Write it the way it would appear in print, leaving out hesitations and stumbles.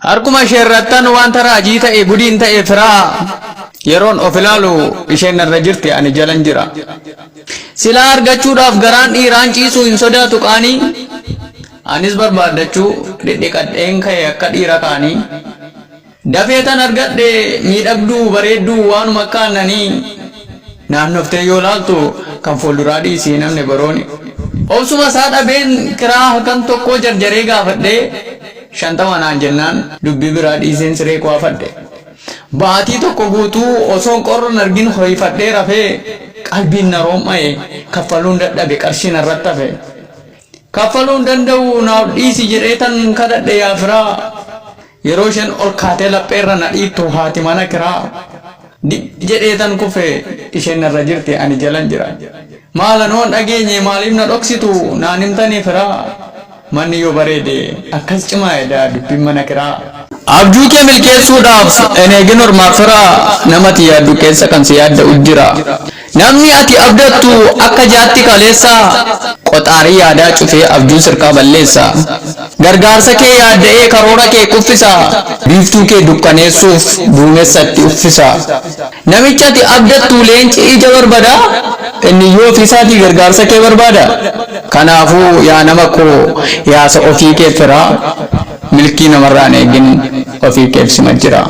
Harkuma sherrattan wanta raajii ta'e gudiin ta'e firaa yeroon of ilaalu isheen irra jirti ani jalan jira. Silaa argachuudhaaf garaan dhiiraan ciisuu hin sodaatu qaanii anis barbaadachuu dhedheqadheen ka'e akka dhiira kaanii dafeetan argadhe miidhagduu bareedduu waanuma kaannanii naannoftee yoo laaltu kan fuulduraa dhiisii namni barooni. Obsuma isaa dhabeen kiraa halkan tokko jarjaree gaafadhee 50 naan jennaan dubbii biraa dhiiseen siree kuwaafadhe. Baatii tokko guutuu osoon qorroon argin ho'ifadhee rafee qalbiin na rooma'e kaffaluun dadhabe qarshiin irratti hafe. Kaffaluun danda'u naaf dhiisi jedhee tan kadhadhe yaa firaa yeroo isheen ol kaatee lapheerra na dhiittu haati mana kiraa jedhee tan kufe isheen irra jirti ani jalan jira. Maalanoon dhageenye maaliif na dhoksitu naan himtanii firaa manni yoo bareede akkas cimaa eddaa dubbiin mana kiraa. Abjuu kee milkeessuudhaaf eneegin ormaa firaa namatti yaaddu keessa kan si yaadda ujjira. Namni ati abdattu akka jaatti kaleessa qoxaarii yaadaa cufee abjuu sirkaa balleessa. Gargaarsa kee yaadda'ee karoora kee kuffisa. Biiftuu kee dukkaneessuuf duumessatti uffisa. Namicha ati abdattu leenci ija barbada inni yoo ofiisaatii gargaarsa kee barbaada. Kanaafuu yaa nama koo yaasa ofii kee firaa milkii namarraan eegin ofii keef sima jira.